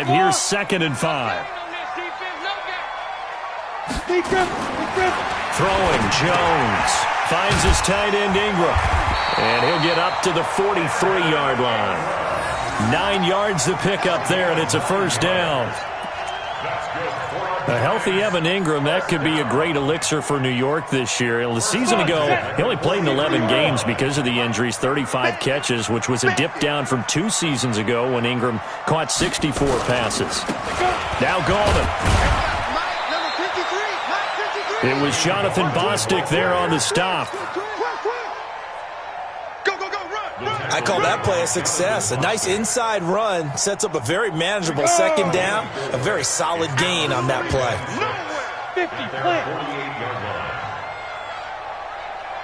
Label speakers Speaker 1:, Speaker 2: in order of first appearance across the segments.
Speaker 1: drive. Here's 2nd and 5. Throwing, Jones. Finds his tight end, Ingram. And he'll get up to the 43-yard line. 9 yards to pick up there, and it's a first down. A healthy Evan Ingram, that could be a great elixir for New York this year. A season ago, he only played in 11 games because of the injuries, 35 catches, which was a dip down from 2 seasons ago when Ingram caught 64 passes. Now Gallman. It was Jonathan Bostic there on the stop.
Speaker 2: I call that play a success. A nice inside run sets up a very manageable 2nd down. A very solid gain on that play.
Speaker 3: 50, play.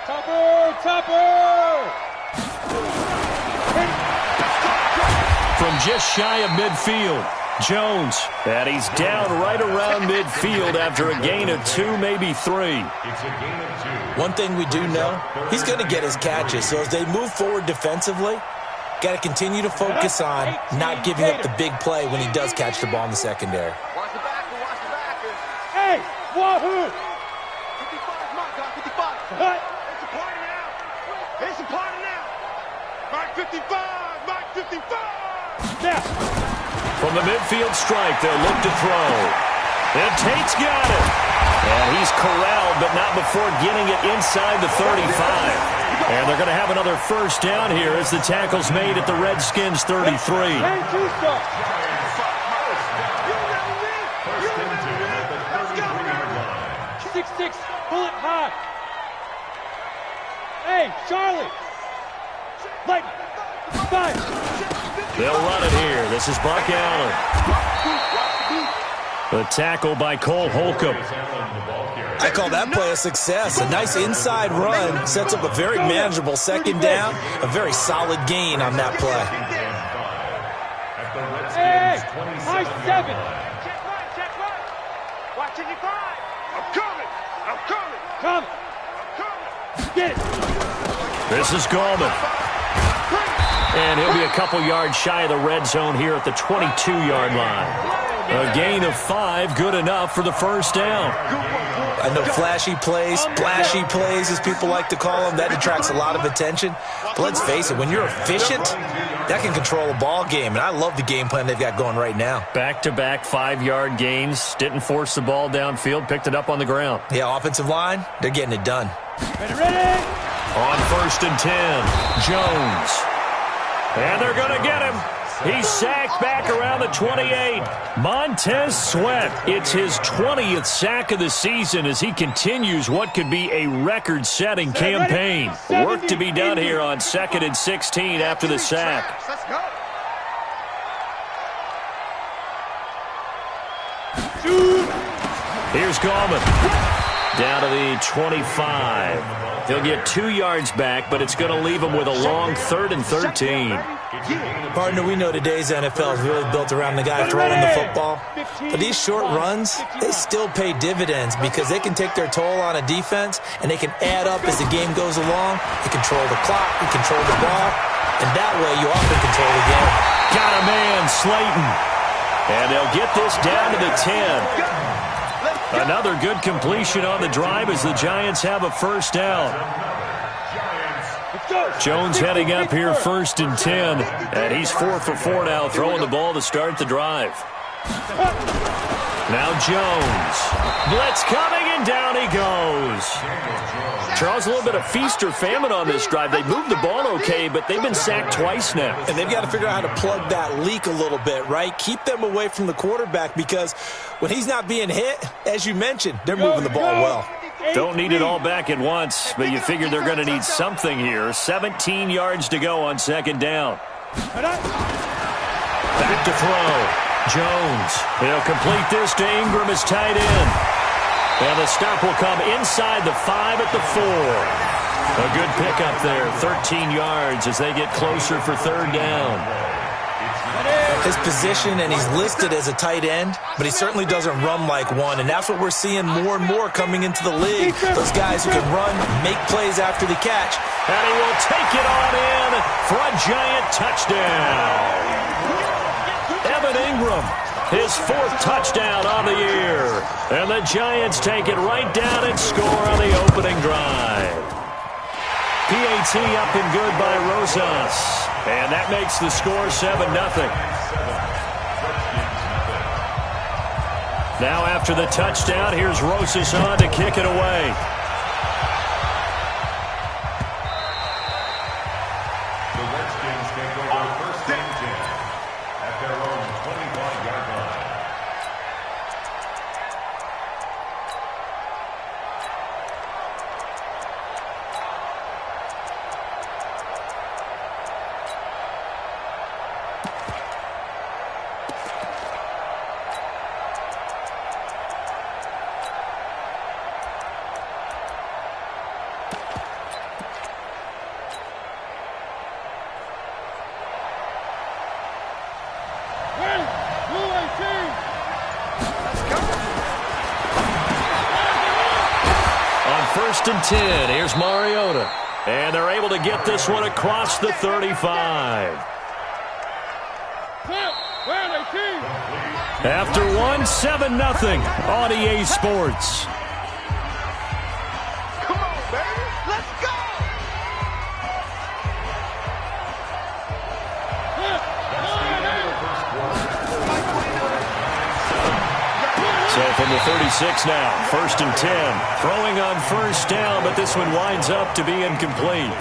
Speaker 3: Topper!
Speaker 1: From just shy of midfield, Jones. And he's down right around midfield after a gain of 2, maybe 3.
Speaker 2: One thing we do know, he's going to get his catches. So as they move forward defensively, got to continue to focus on not giving up the big play when he does catch the ball in the secondary.
Speaker 3: Watch the backers. Hey, wahoo! 55, mark, 55. What? It's a party now. It's a party now. Mark 55, mark 55. Now.
Speaker 1: From the midfield strike, they'll look to throw. And Tate's got it. And he's corralled, but not before getting it inside the 35. And they're going to have another first down here as the tackle's made at the Redskins' 33.
Speaker 3: 6-6, bullet high. Hey, Charlie. Lightning. 5.
Speaker 1: They'll run it here. This is Buck Allen. The tackle by Cole Holcomb.
Speaker 2: I call that play a success. A nice inside run sets up a very manageable 2nd down. A very solid gain on that play.
Speaker 3: Hey, high 7. Check right. Watch it, 5. I'm coming. Come. Get it.
Speaker 1: This is Gallman. And he'll be a couple yards shy of the red zone here at the 22-yard line. A gain of 5, good enough for the first down.
Speaker 2: I know flashy plays, splashy plays, as people like to call them, that attracts a lot of attention. But let's face it, when you're efficient, that can control a ball game. And I love the game plan they've got going right now.
Speaker 1: Back-to-back 5-yard gains. Didn't force the ball downfield, picked it up on the ground.
Speaker 2: Yeah, offensive line, they're getting it done.
Speaker 3: Ready.
Speaker 1: On 1st and 10, Jones. And they're going to get him. He's sacked back around the 28. Montez Sweat, it's his 20th sack of the season as he continues what could be a record-setting campaign. Work to be done here on 2nd and 16 after the sack.
Speaker 3: Let's go.
Speaker 1: Here's Gallman. Down to the 25. He'll get 2 yards back, but it's going to leave him with a long 3rd and 13.
Speaker 2: Partner, we know today's NFL is really built around the guy throwing the football. But these short runs, they still pay dividends because they can take their toll on a defense and they can add up as the game goes along. They control the clock, they control the ball, and that way you often control the game.
Speaker 1: Got a man, Slayton. And they'll get this down to the 10. Another good completion on the drive as the Giants have a first down. Jones heading up here 1st and 10. And he's 4 for 4 now, throwing the ball to start the drive. Now Jones. Blitz coming, and down he goes. Charles, a little bit of feast or famine on this drive. They moved the ball okay, but they've been sacked twice now.
Speaker 2: And they've got to figure out how to plug that leak a little bit, right? Keep them away from the quarterback because when he's not being hit, as you mentioned, they're moving the ball well.
Speaker 1: Don't need it all back at once, but you figure they're going to need something here. 17 yards to go on 2nd down. Back to throw. Jones. He'll complete this to Ingram as tight end. And the stop will come inside the 5 at the 4. A good pickup there, 13 yards as they get closer for 3rd down.
Speaker 2: His position, and he's listed as a tight end, but he certainly doesn't run like one, and that's what we're seeing more and more coming into the league. Those guys who can run, make plays after the catch.
Speaker 1: And he will take it on in for a Giant touchdown. Evan Evan Ingram, his 4th touchdown on the year. And the Giants take it right down and score on the opening drive. PAT up and good by Rosas. And that makes the score 7-0. Now after the touchdown, here's Rosas on to kick it away.
Speaker 4: The Redskins take over 1st and 10 at their own 25-yard line.
Speaker 1: First and 10. Here's Mariota. And they're able to get this one across the 35. After one, 7-0 on EA Sports.
Speaker 3: Come on, baby. Let's go.
Speaker 1: So from the 36 now, 1st and 10. Throwing on 1st down, but this one winds up to be incomplete.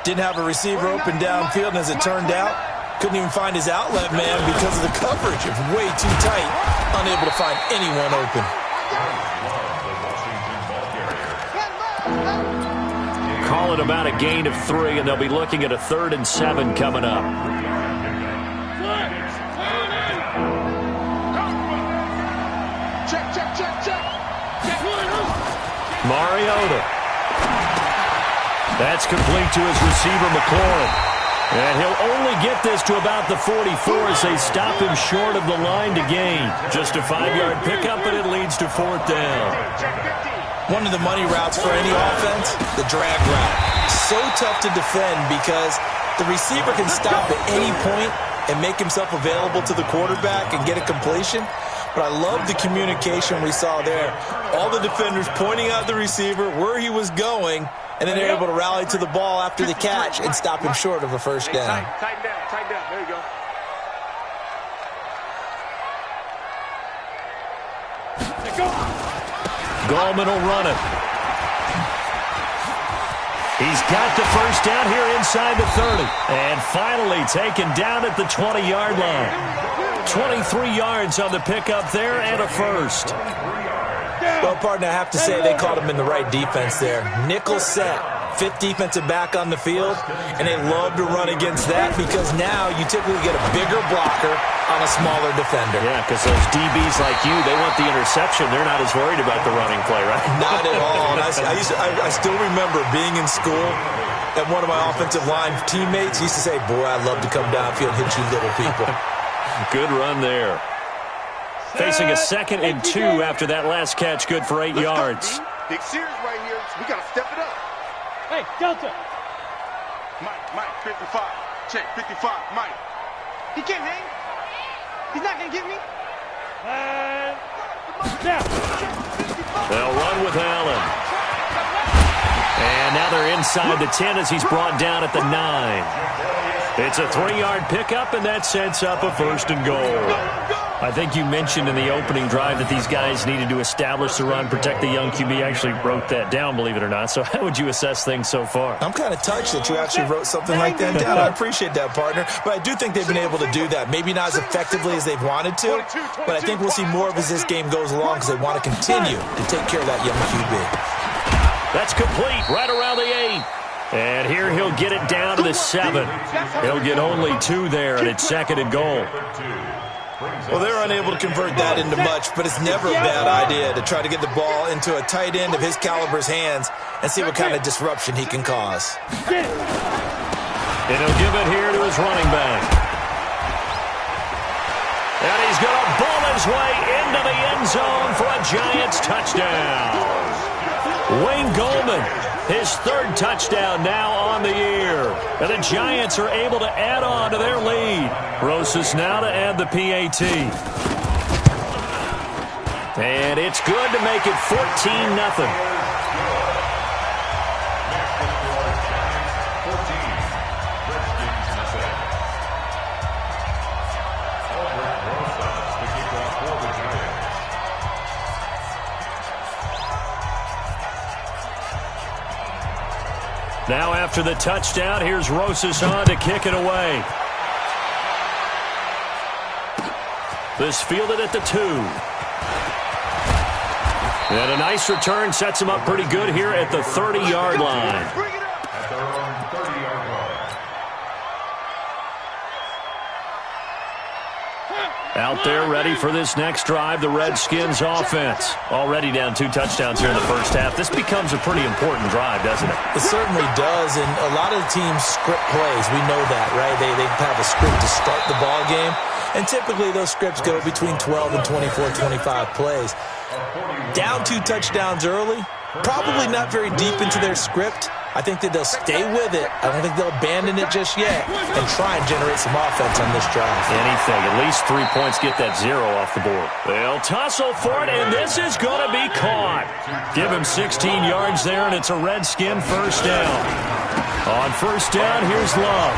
Speaker 2: Didn't have a receiver open downfield, and as it turned out, couldn't even find his outlet man because of the coverage. It was way too tight, unable to find anyone open.
Speaker 1: Call it about a gain of 3, and they'll be looking at a 3rd and 7 coming up.
Speaker 3: Check.
Speaker 1: Mariota. That's complete to his receiver, McLaurin. And he'll only get this to about the 44 as they stop him short of the line to gain. Just a 5-yard pickup, but it leads to 4th down.
Speaker 2: One of the money routes for any offense, the drag route. So tough to defend because the receiver can stop at any point and make himself available to the quarterback and get a completion. But I love the communication we saw there. All the defenders pointing out the receiver, where he was going, and then they're able to rally to the ball after the catch and stop him short of a 1st down.
Speaker 3: Tighten down. There you go.
Speaker 1: Gallman will run it. He's got the 1st down here inside the 30. And finally taken down at the 20-yard line. 23 yards on the pickup there and a 1st.
Speaker 2: Well, partner, I have to say they caught him in the right defense there. Nickel set, 5th defensive back on the field, and they love to run against that because now you typically get a bigger blocker on a smaller defender.
Speaker 1: Yeah, because those DBs like you, they want the interception. They're not as worried about the running play, right?
Speaker 2: Not at all. And I still remember being in school, and one of my offensive line teammates used to say, boy, I'd love to come downfield and hit you little people.
Speaker 1: Good run there. Facing a 2nd and 2 after that last catch, good for 8 yards.
Speaker 3: Big series right here. We got to step it up.
Speaker 5: Hey, Delta.
Speaker 3: Mike, 55. Check, 55, Mike. He can't hang. He's not going to get me.
Speaker 5: Now.
Speaker 1: They'll run with Allen. And now they're inside the 10 as he's brought down at the 9. It's a 3-yard pickup, and that sets up a 1st and goal. I think you mentioned in the opening drive that these guys needed to establish the run, protect the young QB. I actually wrote that down, believe it or not. So how would you assess things so far?
Speaker 2: I'm kind of touched that you actually wrote something like that down. I appreciate that, partner. But I do think they've been able to do that. Maybe not as effectively as they've wanted to, but I think we'll see more of as this game goes along because they want to continue to take care of that young QB.
Speaker 1: That's complete right around the 8. And here he'll get it down to the 7. He'll get only 2 there, and it's 2nd and goal.
Speaker 2: Well, they're unable to convert that into much, but it's never a bad idea to try to get the ball into a tight end of his caliber's hands and see what kind of disruption he can cause.
Speaker 1: And he'll give it here to his running back. And he's going to ball his way into the end zone for a Giants touchdown. Wayne Goldman, his third touchdown now on the year. And the Giants are able to add on to their lead. Rosas now to add the PAT. And it's good to make it 14-0. Now after the touchdown, here's Rosas on to kick it away. This fielded at the 2. And a nice return sets him up pretty good here at the 30-yard line.
Speaker 4: At their own 30-yard line.
Speaker 1: Out there ready for this next drive, the Redskins offense. Already down 2 touchdowns here in the first half. This becomes a pretty important drive, doesn't it?
Speaker 2: It certainly does, and a lot of the teams script plays. We know that, right? They have a script to start the ball game, and typically those scripts go between 12 and 24, 25 plays. Down 2 touchdowns early, probably not very deep into their script. I think that they'll stay with it. I don't think they'll abandon it just yet and try and generate some offense on this drive.
Speaker 1: Anything. At least 3 points, get that 0 off the board. They'll tussle for it, and this is going to be caught. Give him 16 yards there, and it's a Redskin first down. On first down, here's Love.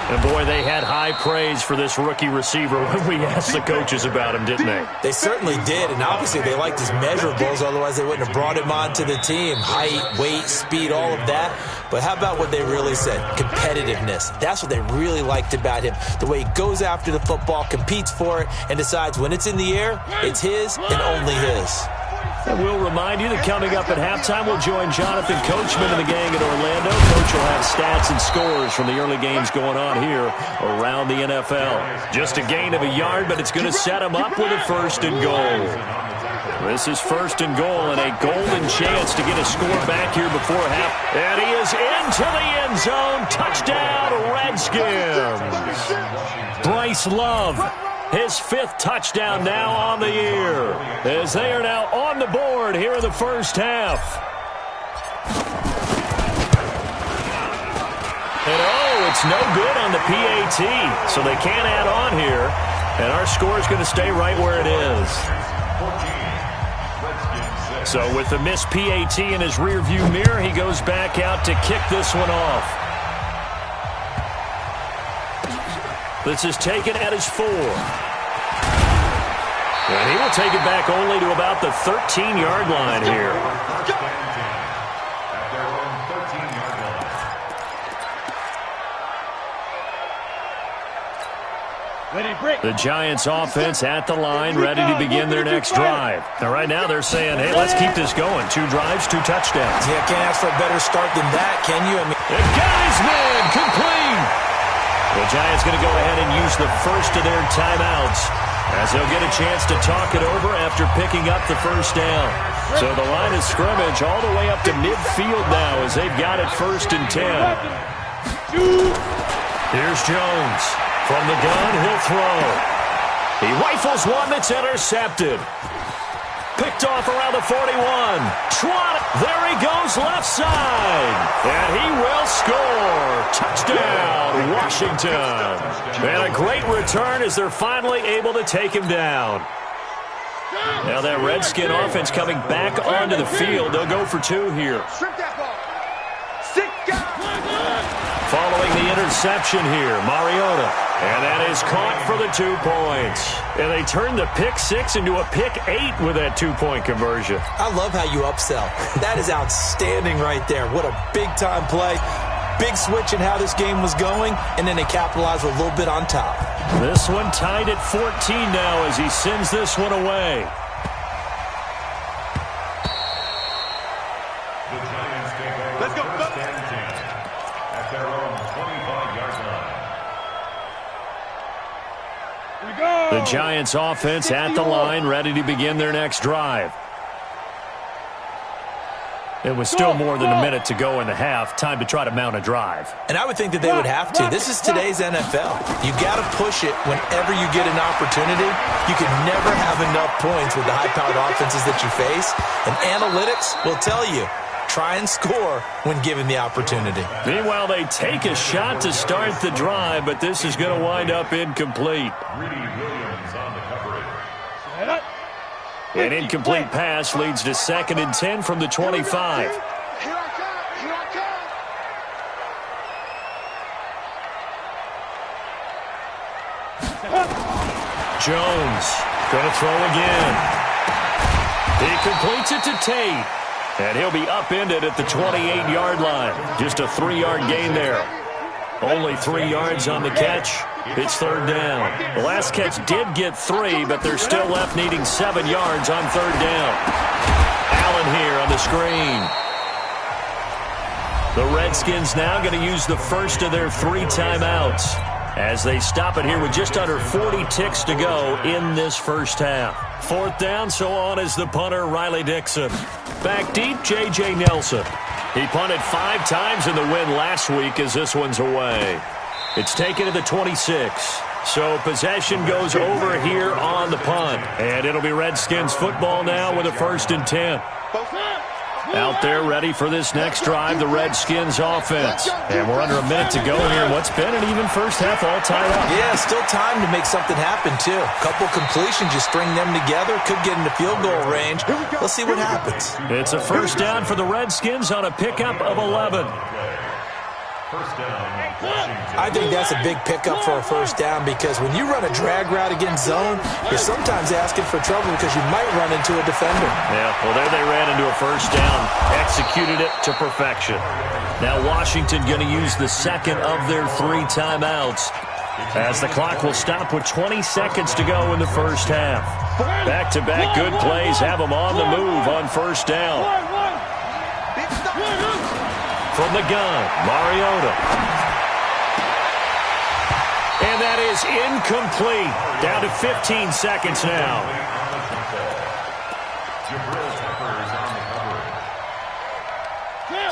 Speaker 1: And, boy, they had high praise for this rookie receiver when we asked the coaches about him, didn't they?
Speaker 2: They certainly did, and obviously they liked his measurables, otherwise they wouldn't have brought him onto the team. Height, weight, speed, all of that. But how about what they really said? Competitiveness. That's what they really liked about him. The way he goes after the football, competes for it, and decides when it's in the air, it's his and only his.
Speaker 1: And we'll remind you that coming up at halftime, we'll join Jonathan Coachman and the gang in Orlando. Coach will have stats and scores from the early games going on here around the NFL. Just a gain of a yard, but it's going to set him up with a 1st and goal. This is 1st and goal and a golden chance to get a score back here before half. And he is into the end zone. Touchdown, Redskins. Bryce Love. His 5th touchdown now on the year, as they are now on the board here in the first half. And it's no good on the PAT, so they can't add on here. And our score is going to stay right where it is. So with the missed PAT in his rearview mirror, he goes back out to kick this one off. This is taken at his 4. And he will take it back only to about the 13-yard line here. The Giants offense at the line, ready to begin their next drive. Now, right now they're saying, hey, let's keep this going. 2 drives, 2 touchdowns.
Speaker 2: Yeah, can't ask for a better start than that, can you?
Speaker 1: The guy's man, complete. The Giants going to go ahead and use the first of their timeouts, as they'll get a chance to talk it over after picking up the first down. So the line of scrimmage all the way up to midfield now, as they've got it 1st and 10. Here's Jones. From the gun, he'll throw. He rifles one that's intercepted. Picked off around the 41. There he goes left side. And he will score. Touchdown, Washington. And a great return as they're finally able to take him down. Now that Redskin offense coming back onto the field. They'll go for 2 here. Following the interception here, Mariota. And that is caught for the 2 points. And they turned the pick 6 into a pick 8 with that 2-point conversion.
Speaker 2: I love how you upsell. That is outstanding right there. What a big-time play. Big switch in how this game was going, and then they capitalized a little bit on top.
Speaker 1: This one tied at 14 now as he sends this one away.
Speaker 4: The Giants take over. Let's go. First and 10 at their own 25-yard line.
Speaker 1: The Giants offense at the line, ready to begin their next drive. It was still more than a minute to go in the half. Time to try to mount a drive.
Speaker 2: And I would think that they would have to. This is today's NFL. You got to push it whenever you get an opportunity. You can never have enough points with the high-powered offenses that you face. And analytics will tell you, try and score when given the opportunity.
Speaker 1: Meanwhile, they take a shot to start the drive, but this is going to wind up incomplete. An incomplete pass leads to 2nd and 10 from the 25.
Speaker 3: Here I come.
Speaker 1: Jones going to throw again. He completes it to Tate. And he'll be upended at the 28-yard line. Just a 3-yard gain there. Only 3 yards on the catch. It's 3rd down. The last catch did get 3, but they're still left needing 7 yards on 3rd down. Allen here on the screen. The Redskins now going to use the first of their 3 timeouts as they stop it here with just under 40 ticks to go in this first half. 4th down, so on is the punter, Riley Dixon. Back deep, J.J. Nelson. He punted 5 times in the win last week as this one's away. It's taken to the 26. So possession goes over here on the punt. And it'll be Redskins football now with a 1st and 10. Out there ready for this next drive, the Redskins offense. And we're under a minute to go here. What's been an even first half all tied up?
Speaker 2: Yeah, still time to make something happen, too. Couple completions, you string them together, could get into field goal range. Let's see what happens.
Speaker 1: It's a 1st down for the Redskins on a pickup of 11.
Speaker 2: I think that's a big pickup for a 1st down because when you run a drag route against zone, you're sometimes asking for trouble because you might run into a defender.
Speaker 1: Yeah, well, there they ran into a 1st down, executed it to perfection. Now Washington going to use the 2nd of their 3 timeouts as the clock will stop with 20 seconds to go in the first half. Back-to-back good plays have them on the move on 1st down. From the gun, Mariota. And that is incomplete. Down to 15 seconds now.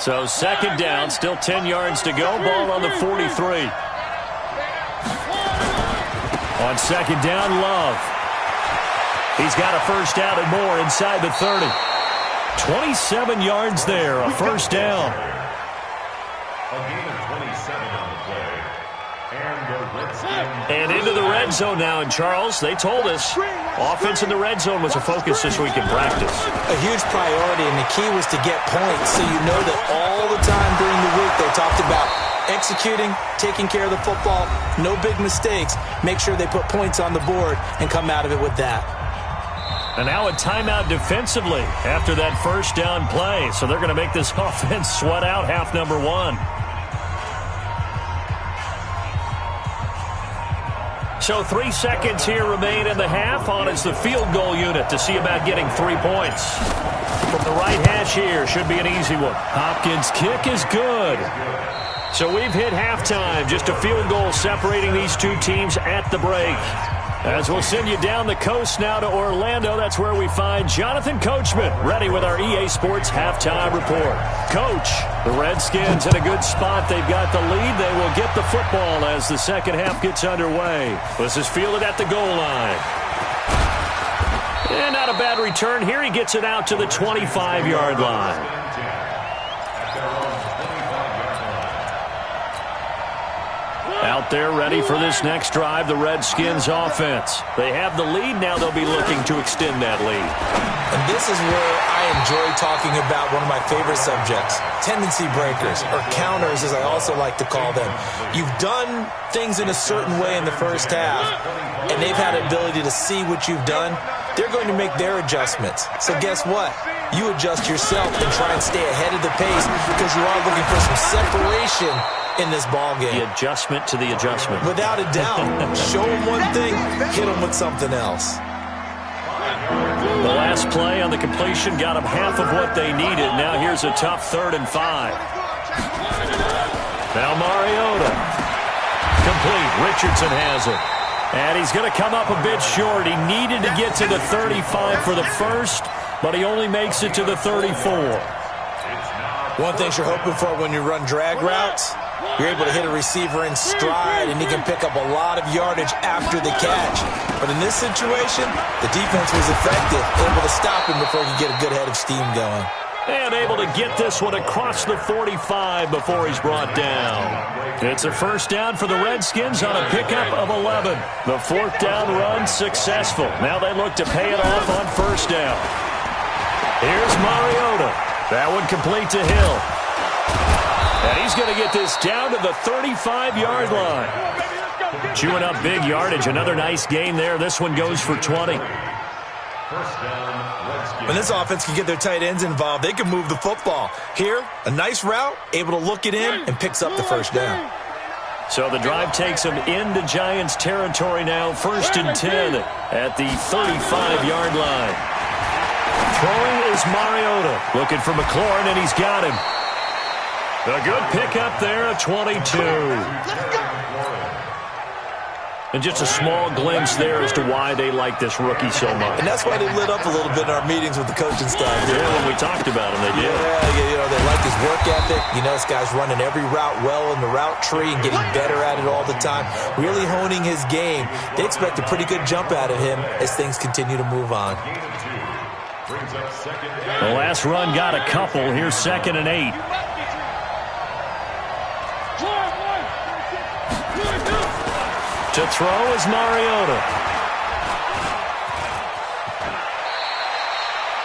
Speaker 1: So 2nd down, still 10 yards to go. Ball on the 43. On 2nd down, Love. He's got a 1st down and more inside the 30. 27 yards there, a 1st down.
Speaker 4: A gain of 27 on the play.
Speaker 1: And into the red zone now. And, Charles, they told us offense in the red zone was a focus this week in practice.
Speaker 2: A huge priority, and the key was to get points. So you know that all the time during the week they talked about executing, taking care of the football, no big mistakes. Make sure they put points on the board and come out of it with that.
Speaker 1: And now a timeout defensively after that 1st down play. So they're going to make this offense sweat out half number 1. So 3 seconds here remain in the half. On is the field goal unit to see about getting 3 points. From the right hash here, should be an easy one. Hopkins' kick is good. So we've hit halftime. Just a field goal separating these 2 teams at the break. As we'll send you down the coast now to Orlando, that's where we find Jonathan Coachman, ready with our EA Sports Halftime Report. Coach, the Redskins in a good spot. They've got the lead. They will get the football as the second half gets underway. This is fielded at the goal line. And not a bad return here. He gets it out to the 25-yard line. Out there ready for this next drive, the Redskins offense. They have the lead. Now they'll be looking to extend that lead.
Speaker 2: And this is where I enjoy talking about one of my favorite subjects, tendency breakers, or counters as I also like to call them. You've done things in a certain way in the first half, and they've had an ability to see what you've done. They're going to make their adjustments. So guess what? You adjust yourself and try and stay ahead of the pace because you are looking for some separation in this ball game.
Speaker 1: The adjustment to the adjustment.
Speaker 2: Without a doubt. Show them one thing, hit them with something else.
Speaker 1: The last play on the completion got them half of what they needed. Now here's a tough 3rd and 5. Now Mariota. Complete. Richardson has it. And he's going to come up a bit short. He needed to get to the 35 for the first, but he only makes it to the 34.
Speaker 2: One thing you're hoping for when you run drag routes, you're able to hit a receiver in stride, and he can pick up a lot of yardage after the catch. But in this situation, the defense was effective, able to stop him before he could get a good head of steam going.
Speaker 1: And able to get this one across the 45 before he's brought down. It's a first down for the Redskins on a pickup of 11. The fourth down run successful. Now they look to pay it off on first down. Here's Mariota. That one complete to Hill. And he's going to get this down to the 35-yard line. Chewing up big yardage. Another nice gain there. This one goes for 20.
Speaker 4: First down, Redskins.
Speaker 2: When this offense can get their tight ends involved, they can move the football. Here, a nice route, able to look it in, and picks up the first down.
Speaker 1: So the drive takes them into Giants territory now. First and 10 at the 35-yard line. Throwing is Mariota. Looking for McLaurin, and he's got him. A good pickup there at 22. And just a small glimpse there as to why they like this rookie so much.
Speaker 2: And that's why they lit up a little bit in our meetings with the coaching staff.
Speaker 1: Yeah, when we talked about him, they did.
Speaker 2: Yeah, you know, they like his work ethic. You know, this guy's running every route well in the route tree and getting better at it all the time, really honing his game. They expect a pretty good jump out of him as things continue to move on.
Speaker 1: The last run got a couple. Here's 2nd and 8. To throw is Mariota.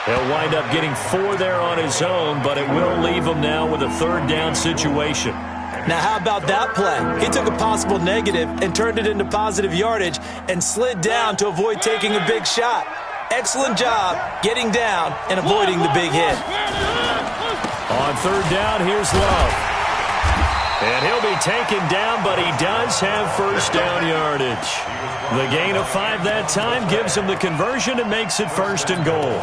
Speaker 1: He'll wind up getting 4 there on his own, but it will leave him now with a third down situation.
Speaker 2: Now, how about that play? He took a possible negative and turned it into positive yardage and slid down to avoid taking a big shot. Excellent job getting down and avoiding the big hit.
Speaker 1: On third down, here's Love. And he'll be taken down, but he does have first down yardage. The gain of 5 that time gives him the conversion and makes it 1st and goal.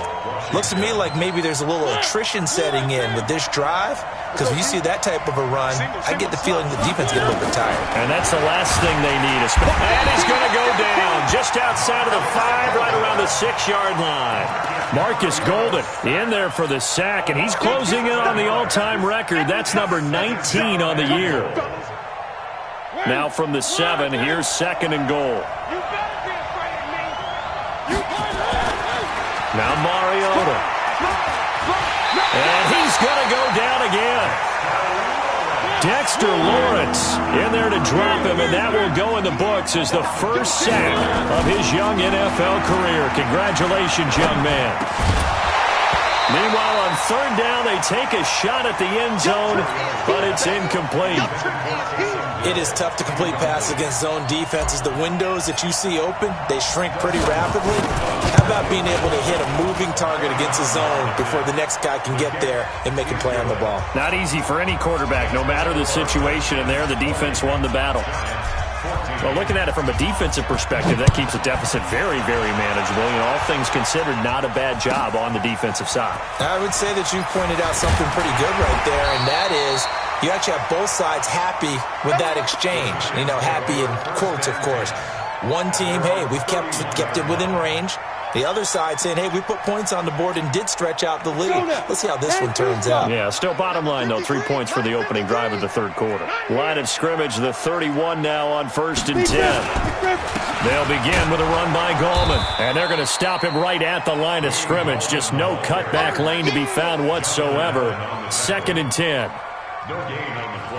Speaker 2: Looks to me like maybe there's a little attrition setting in with this drive, because when you see that type of a run, I get the feeling the defense gets a little bit tired.
Speaker 1: And that's the last thing they need. And he's going to go down just outside of the 5, right around the 6-yard line. Marcus Golden in there for the sack, and he's closing in on the all-time record. That's number 19 on the year. Now from the 7, here's 2nd and goal. Now Mariota. And he's going to go down again. Dexter Lawrence in there to drop him, and that will go in the books as the first sack of his young NFL career. Congratulations, young man. Meanwhile, on third down, they take a shot at the end zone, but it's incomplete.
Speaker 2: It is tough to complete passes against zone defenses. The windows that you see open, they shrink pretty rapidly. How about being able to hit a moving target against a zone before the next guy can get there and make a play on the ball?
Speaker 1: Not easy for any quarterback, no matter the situation, and there the defense won the battle. Well, looking at it from a defensive perspective, that keeps the deficit very, very manageable. You know, all things considered, not a bad job on the defensive side.
Speaker 2: I would say that you pointed out something pretty good right there, and that is you actually have both sides happy with that exchange. You know, happy in quotes, of course. One team, hey, we've kept it within range. The other side saying, hey, we put points on the board and did stretch out the lead. Let's see how this one turns out.
Speaker 1: Yeah, still bottom line, though, 3 points for the opening drive of the third quarter. Line of scrimmage, the 31 now on 1st and 10. They'll begin with a run by Gallman, and they're going to stop him right at the line of scrimmage. Just no cutback lane to be found whatsoever. 2nd and 10.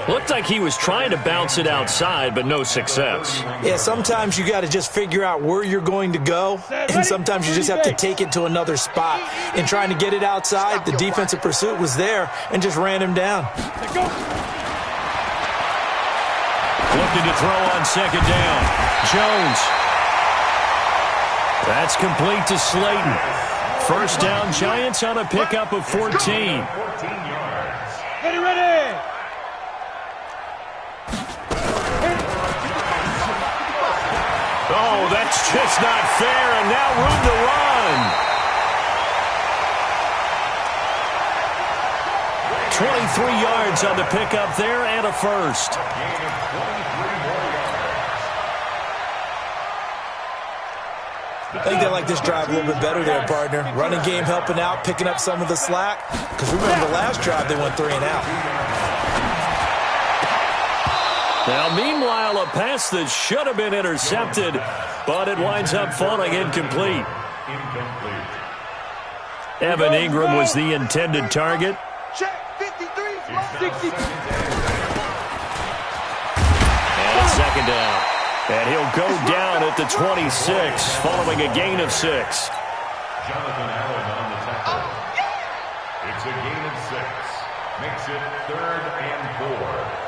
Speaker 1: Looked like he was trying to bounce it outside, but no success.
Speaker 2: Yeah, sometimes you got to just figure out where you're going to go, and sometimes you just have to take it to another spot. In trying to get it outside, the defensive pursuit was there and just ran him down.
Speaker 1: Looking to throw on 2nd down. Jones. That's complete to Slayton. First down, Giants on a pickup of 14.
Speaker 3: Ready!
Speaker 1: Oh, that's just not fair, and now room to run. 23 yards on the pickup there and a first.
Speaker 2: I think they like this drive a little bit better there, partner. Running game helping out, picking up some of the slack. Because remember the last drive, they went 3 and out.
Speaker 1: Now, meanwhile, a pass that should have been intercepted, but it winds up falling incomplete. Evan Ingram was the intended target.
Speaker 3: Check 53, 60.
Speaker 1: And it's second down. And he'll go down at the 26 following a gain of 6.
Speaker 4: Jonathan Allen on the tackle. It's a gain of 6. Makes it 3rd and 4.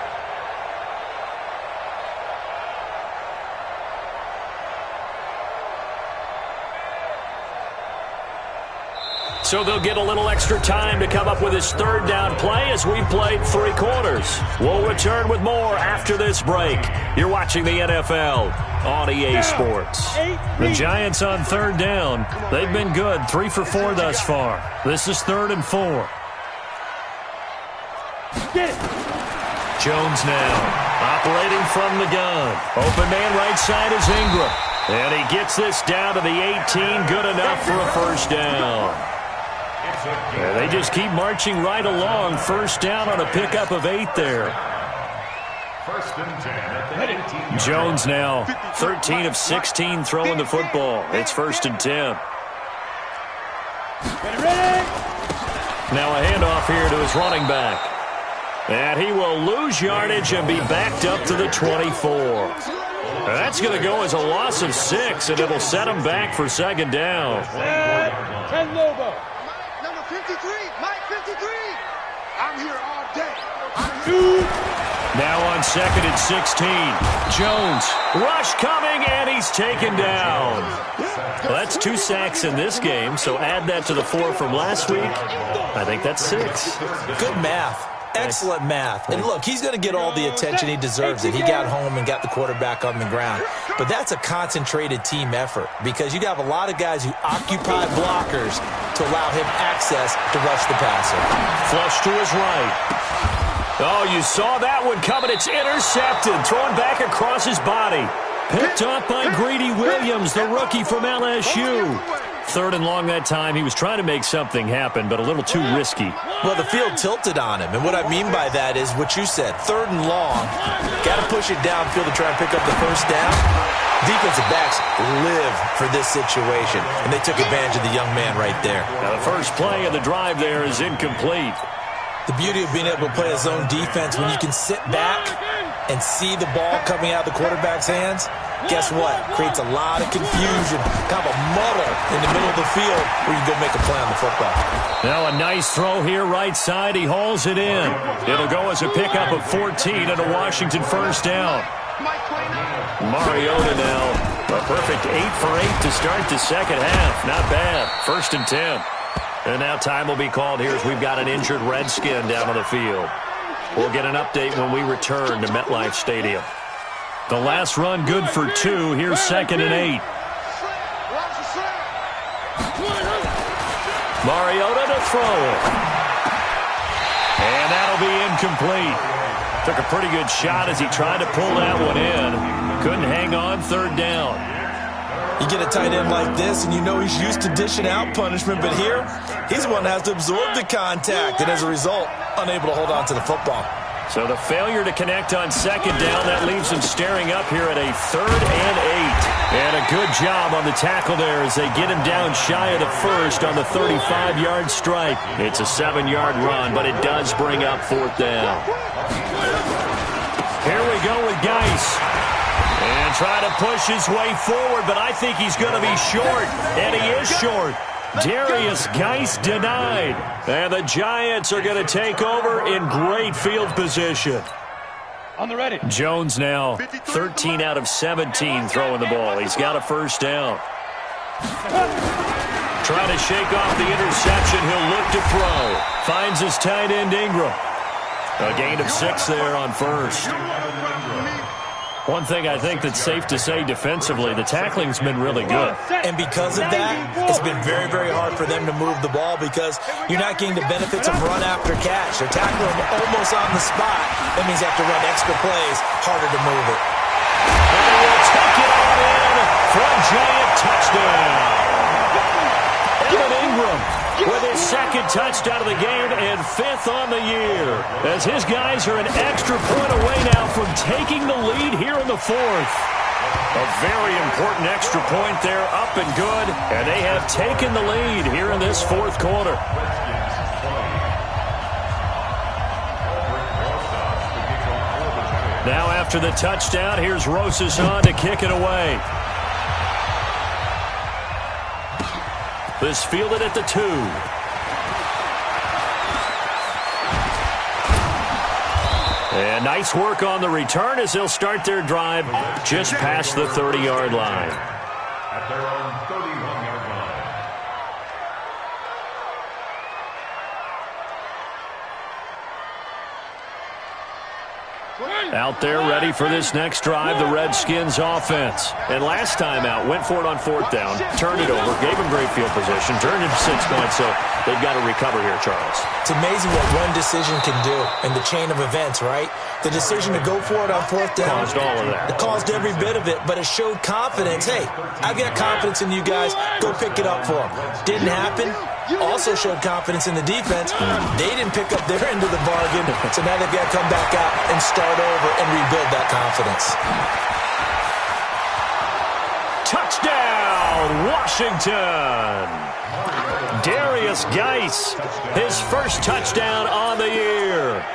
Speaker 1: So they'll get a little extra time to come up with his 3rd down play as we've played 3 quarters. We'll return with more after this break. You're watching the NFL on EA Sports. The Giants on 3rd down. They've been good, 3 for 4 thus far. This is 3rd and 4. Jones now, operating from the gun. Open man right side is Ingram. And he gets this down to the 18, good enough for a 1st down. Yeah, they just keep marching right along. 1st down on a pickup of 8 there.
Speaker 4: 1st and 10 at the 18.
Speaker 1: Jones now, 13 of 16 throwing the football. It's 1st and 10. Now a handoff here to his running back. And he will lose yardage and be backed up to the 24. That's going to go as a loss of 6, and it'll set him back for 2nd down.
Speaker 3: 10 Lobo. Number 53, Mike 53. I'm here all day.
Speaker 1: Now on 2nd and 16. Jones, rush coming, and he's taken down. Well, that's 2 sacks in this game, so add that to the 4 from last week. I think that's 6.
Speaker 2: Good math. Excellent math. And look, he's going to get all the attention he deserves. He got home and got the quarterback on the ground. But that's a concentrated team effort because you have a lot of guys who occupy blockers to allow him access to rush the passer.
Speaker 1: Flush to his right. Oh, you saw that one coming. It's intercepted. Thrown back across his body. Picked up by Greedy Williams, the rookie from LSU. 3rd and long that time. He was trying to make something happen, but a little too risky.
Speaker 2: Well, the field tilted on him, and what I mean by that is what you said. 3rd and long, got to push it downfield to try and pick up the 1st down. Defensive backs live for this situation, and they took advantage of the young man right there.
Speaker 1: Now, the first play of the drive there is incomplete.
Speaker 2: The beauty of being able to play a zone defense when you can sit back and see the ball coming out of the quarterback's hands, guess what? Creates a lot of confusion, kind of a muddle in the middle of the field where you can go make a play on the football.
Speaker 1: Now a nice throw here right side. He hauls it in. It'll go as a pickup of 14 and a Washington 1st down. Mariota now, a perfect 8 for 8 to start the 2nd half. Not bad. 1st and 10. And now time will be called here as we've got an injured Redskin down on the field. We'll get an update when we return to MetLife Stadium. The last run good for 2. Here's 2nd and 8. Mariota to throw it. And that'll be incomplete. Took a pretty good shot as he tried to pull that one in. Couldn't hang on. 3rd down.
Speaker 2: You get a tight end like this, and you know he's used to dishing out punishment, but here, he's the one that has to absorb the contact, and as a result, unable to hold on to the football.
Speaker 1: So the failure to connect on 2nd down, that leaves him staring up here at a 3rd and 8. And a good job on the tackle there as they get him down shy of the 1st on the 35-yard strike. It's a 7-yard run, but it does bring up 4th down. Here we go with Geis. And try to push his way forward, but I think he's going to be short. And he is short. Darius Geis denied. And the Giants are going to take over in great field position.
Speaker 3: On the ready.
Speaker 1: Jones now 13 out of 17 throwing the ball. He's got a 1st down. Trying to shake off the interception. He'll look to throw. Finds his tight end Ingram. A gain of 6 there on 1st. One thing I think that's safe to say defensively, the tackling's been really good.
Speaker 2: And because of that, it's been very, very hard for them to move the ball because you're not getting the benefits of run after catch. They're tackling them almost on the spot. That means they have to run extra plays, harder to move it.
Speaker 1: And they will take it all in for a giant touchdown. Evan Ingram with his second touchdown of the game and 5th on the year, as his guys are an extra point away now from taking the lead here in the 4th. A very important extra point there, up and good, and they have taken the lead here in this 4th quarter. Now after the touchdown, here's Rosas on to kick it away. This fielded at the 2. And nice work on the return as they'll start their drive just past the 30-yard line.
Speaker 4: At their own 31-yard line.
Speaker 1: Out there ready for this next drive, the Redskins offense. And last time out, went for it on 4th down, turned it over, gave them great field position, turned it 6 points, so they've got to recover here, Charles.
Speaker 2: It's amazing what one decision can do in the chain of events, right? The decision to go for it on 4th down.
Speaker 1: Caused all of that.
Speaker 2: It caused every bit of it, but it showed confidence. Hey, I've got confidence in you guys. Go pick it up for them. Didn't happen. Also showed confidence in the defense. They didn't pick up their end of the bargain, so now they've got to come back out and start over and rebuild that confidence.
Speaker 1: Touchdown, Washington! Darius Geis, his first touchdown on the year.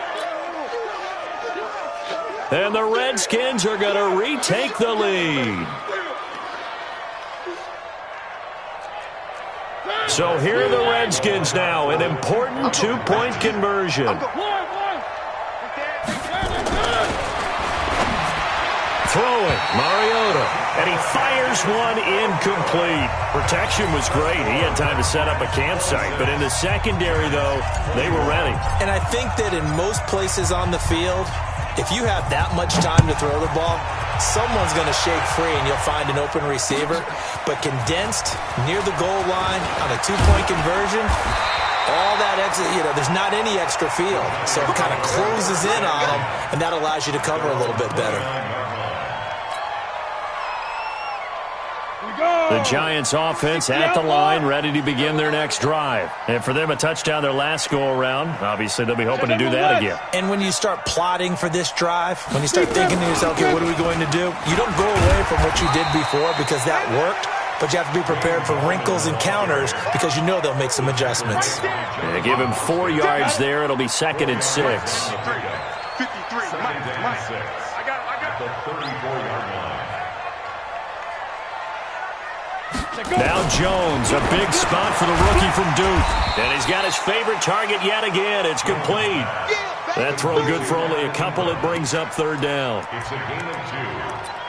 Speaker 1: And the Redskins are going to retake the lead. So here are the Redskins now, an important 2-point conversion. Throwing, Mariota, and he fires one incomplete. Protection was great. He had time to set up a campsite, but in the secondary, though, they were ready.
Speaker 2: And I think that in most places on the field, if you have that much time to throw the ball, someone's going to shake free and you'll find an open receiver. But condensed near the goal line on a 2-point conversion, all that exit, there's not any extra field. So it kind of closes in on them, and that allows you to cover a little bit better.
Speaker 1: The Giants offense at the line, ready to begin their next drive. And for them, a touchdown their last go-around. Obviously, they'll be hoping to do that again.
Speaker 2: And when you start plotting for this drive, when you start thinking to yourself, okay, what are we going to do? You don't go away from what you did before because that worked, but you have to be prepared for wrinkles and counters because you know they'll make some adjustments.
Speaker 1: They give him 4 yards there. It'll be 2nd and 6.
Speaker 3: 53. I got
Speaker 4: the 34-yard line.
Speaker 1: Now Jones, a big spot for the rookie from Duke. And he's got his favorite target yet again. It's complete. That throw good for only a couple. It brings up 3rd down.
Speaker 4: It's a gain of 2.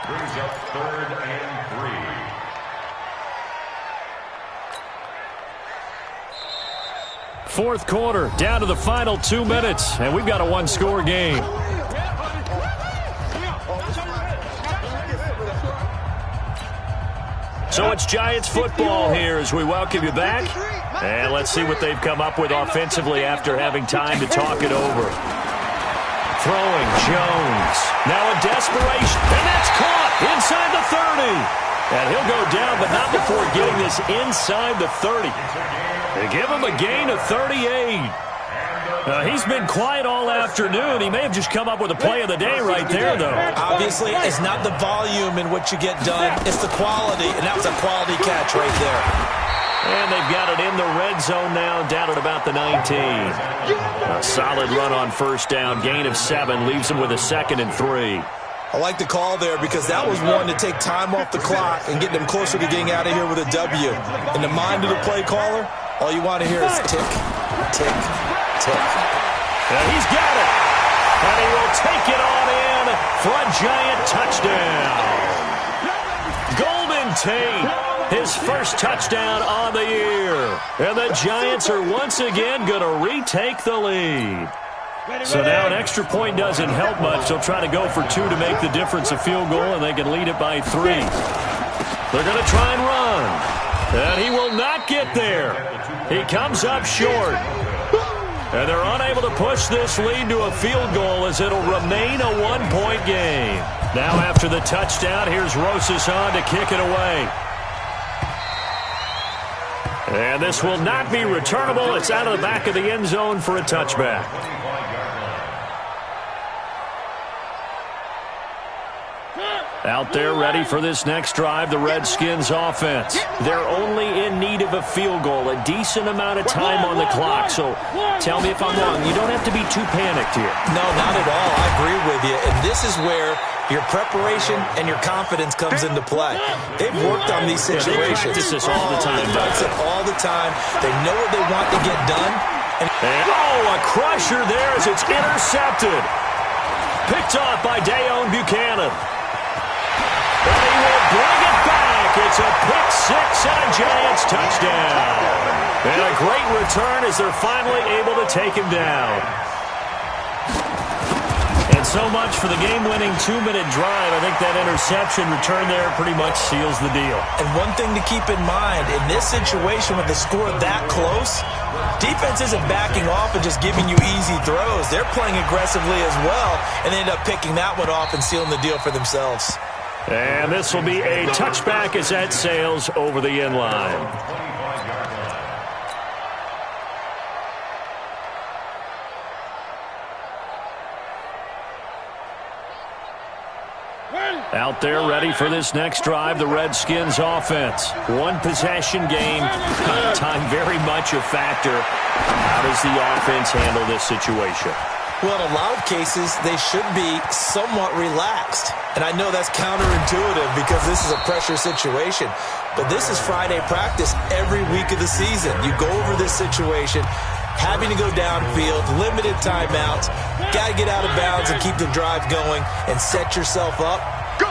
Speaker 4: Brings up 3rd and 3.
Speaker 1: 4th quarter, down to the final 2 minutes. And we've got a 1-score game. So it's Giants football here as we welcome you back. And let's see what they've come up with offensively after having time to talk it over. Throwing, Jones. Now a desperation, and that's caught inside the 30. And he'll go down, but not before getting this inside the 30. They give him a gain of 38. He's been quiet all afternoon. He may have just come up with a play of the day right there, though.
Speaker 2: Obviously, it's not the volume in what you get done. It's the quality, and that was a quality catch right there.
Speaker 1: And they've got it in the red zone now, down at about the 19. A solid run on 1st down. Gain of 7 leaves them with a 2nd and 3.
Speaker 2: I like the call there because that was one to take time off the clock and get them closer to getting out of here with a W. In the mind of the play caller, all you want to hear is tick, tick, tick.
Speaker 1: And he's got it. And he will take it on in for a giant touchdown. Golden Tate, his first touchdown on the year. And the Giants are once again going to retake the lead. So now an extra point doesn't help much. They'll try to go for 2 to make the difference a field goal, and they can lead it by 3. They're going to try and run. And he will not get there. He comes up short. And they're unable to push this lead to a field goal as it'll remain a one-point game. Now after the touchdown, here's Rosas on to kick it away. And this will not be returnable. It's out of the back of the end zone for a touchback. Out there ready for this next drive, the Redskins offense. They're only in need of a field goal, a decent amount of time on the clock. So tell me if I'm wrong. You don't have to be too panicked here.
Speaker 2: No, not at all. I agree with you. And this is where your preparation and your confidence comes into play. They've worked on these situations.
Speaker 1: They practice this all the time.
Speaker 2: They practice it all the time. They know what they want to get done.
Speaker 1: And a crusher there as it's intercepted. Picked off by Dayon Buchanan. And he will bring it back. It's a pick six and a Giants touchdown. And a great return as they're finally able to take him down. And so much for the game-winning 2-minute drive. I think that interception return there pretty much seals the deal.
Speaker 2: And one thing to keep in mind, in this situation with the score that close, defense isn't backing off and just giving you easy throws. They're playing aggressively as well, and they end up picking that one off and sealing the deal for themselves.
Speaker 1: And this will be a touchback as that sails over the end line. Out there ready for this next drive, the Redskins offense. One possession game, time very much a factor. How does the offense handle this situation?
Speaker 2: Well, in a lot of cases, they should be somewhat relaxed. And I know that's counterintuitive because this is a pressure situation. But this is Friday practice every week of the season. You go over this situation, having to go downfield, limited timeouts, got to get out of bounds and keep the drive going and set yourself up.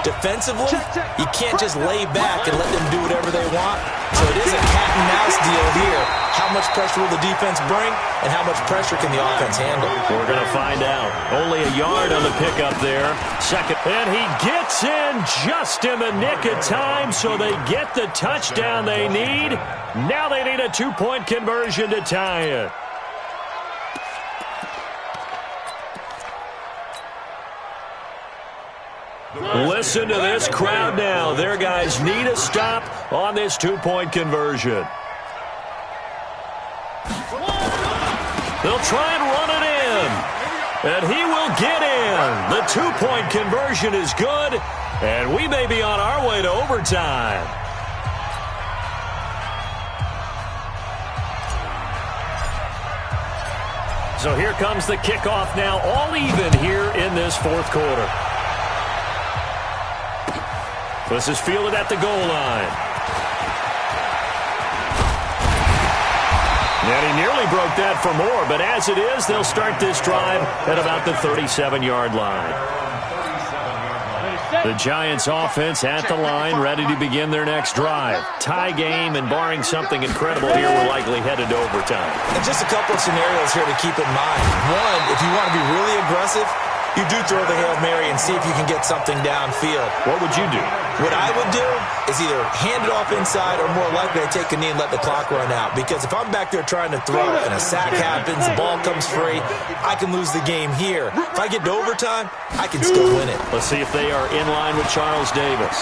Speaker 2: Defensively, you can't just lay back and let them do whatever they want. So it is a cat and mouse deal here. How much pressure will the defense bring, and how much pressure can the offense handle?
Speaker 1: We're going to find out. Only a yard on the pickup there. Second, and he gets in just in the nick of time, so they get the touchdown they need. Now they need a 2-point conversion to tie it. Listen to this crowd now. Their guys need a stop on this 2-point conversion. They'll try and run it in. And he will get in. The 2-point conversion is good. And we may be on our way to overtime. So here comes the kickoff now, all even here in this fourth quarter. This is fielded at the goal line. And he nearly broke that for more, but as it is, they'll start this drive at about the 37-yard line. The Giants offense at the line, ready to begin their next drive. Tie game, and barring something incredible here, we're likely headed to overtime.
Speaker 2: And just a couple of scenarios here to keep in mind. One, if you want to be really aggressive, you do throw the Hail Mary and see if you can get something downfield.
Speaker 1: What would you do?
Speaker 2: What I would do is either hand it off inside or more likely to take a knee and let the clock run out. Because if I'm back there trying to throw and a sack happens, the ball comes free, I can lose the game here. If I get to overtime, I can still win it.
Speaker 1: Let's see if they are in line with Charles Davis.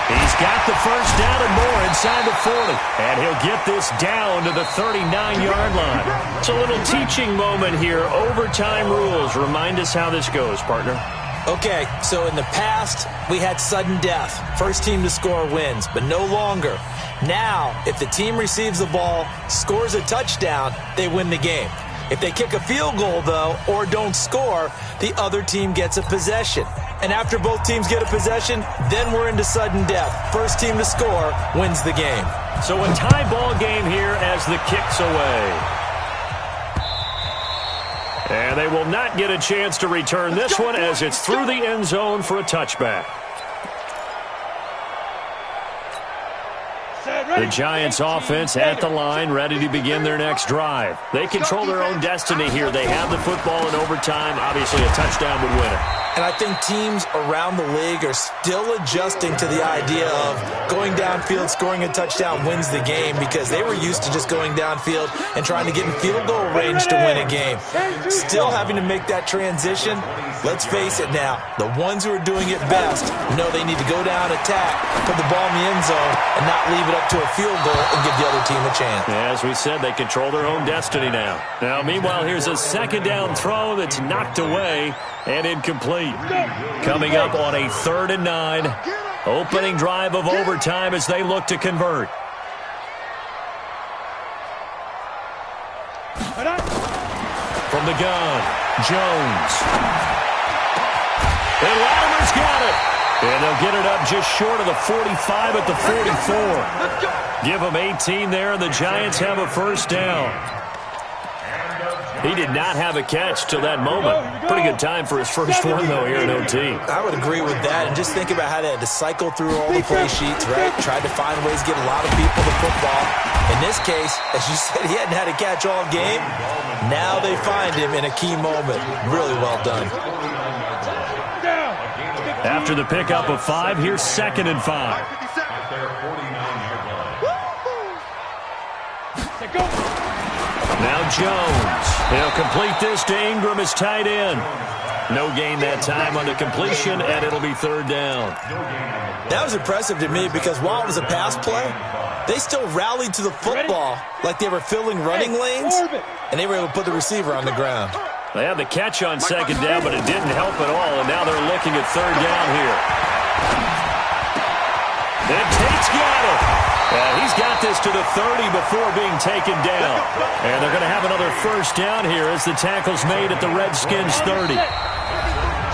Speaker 1: He's got the first down and more inside the 40. And he'll get this down to the 39-yard line. It's a little teaching moment here. Overtime rules. Remind us how this goes, partner.
Speaker 2: Okay, so in the past, we had sudden death. First team to score wins, but no longer. Now, if the team receives the ball, scores a touchdown, they win the game. If they kick a field goal, though, or don't score, the other team gets a possession. And after both teams get a possession, then we're into sudden death. First team to score wins the game.
Speaker 1: So a tie ball game here as the kick's away. And they will not get a chance to return this one as it's through the end zone for a touchback. The Giants offense at the line, ready to begin their next drive. They control their own destiny here. They have the football in overtime. Obviously, a touchdown would win it.
Speaker 2: And I think teams around the league are still adjusting to the idea of going downfield, scoring a touchdown wins the game, because they were used to just going downfield and trying to get in field goal range to win a game. Still having to make that transition. Let's face it now, the ones who are doing it best know they need to go down, attack, put the ball in the end zone, and not leave it up to a field goal and give the other team a chance.
Speaker 1: As we said, they control their own destiny now. Now, meanwhile, here's a second down throw that's knocked away and incomplete. Coming up on a 3rd and 9. Opening drive of overtime as they look to convert. From the gun, Jones. And Latimer's got it. And they'll get it up just short of the 45 at the 44. Give them 18 there, and the Giants have a first down. He did not have a catch till that moment. Pretty good time for his first one, though, here in OT.
Speaker 2: I would agree with that. And just think about how they had to cycle through all the play sheets, right? Tried to find ways to get a lot of people to football. In this case, as you said, he hadn't had a catch all game. Now they find him in a key moment. Really well done.
Speaker 1: After the pickup of 5, here's 2nd and 5. Now Jones. He'll complete this to Ingram as tight end. No gain that time on the completion, and it'll be 3rd down.
Speaker 2: That was impressive to me because while it was a pass play, they still rallied to the football like they were filling running lanes, and they were able to put the receiver on the ground.
Speaker 1: They had the catch on 2nd down, but it didn't help at all, and now they're looking at 3rd down here. And Tate's got it. He's got this to the 30 before being taken down. And they're going to have another first down here as the tackle's made at the Redskins 30.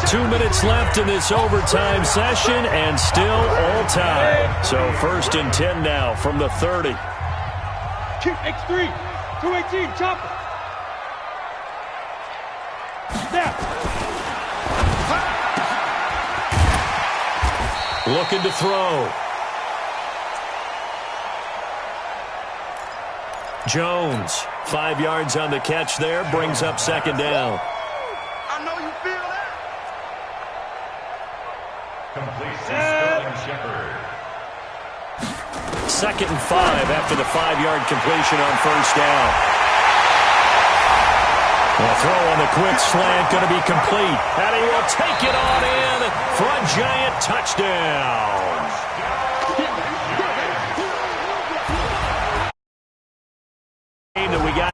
Speaker 1: 2 minutes left in this overtime session, and still all time. So 1st and 10 now from the 30.
Speaker 3: X3, 218, chopper.
Speaker 1: Looking to throw. Jones, 5 yards on the catch there, brings up 2nd down.
Speaker 3: I know you feel that.
Speaker 4: Complete to Sterling Shepard.
Speaker 1: 2nd and 5 after the 5-yard completion on 1st down. The throw on the quick slant going to be complete. And he will take it on in for a Giant touchdown. That we got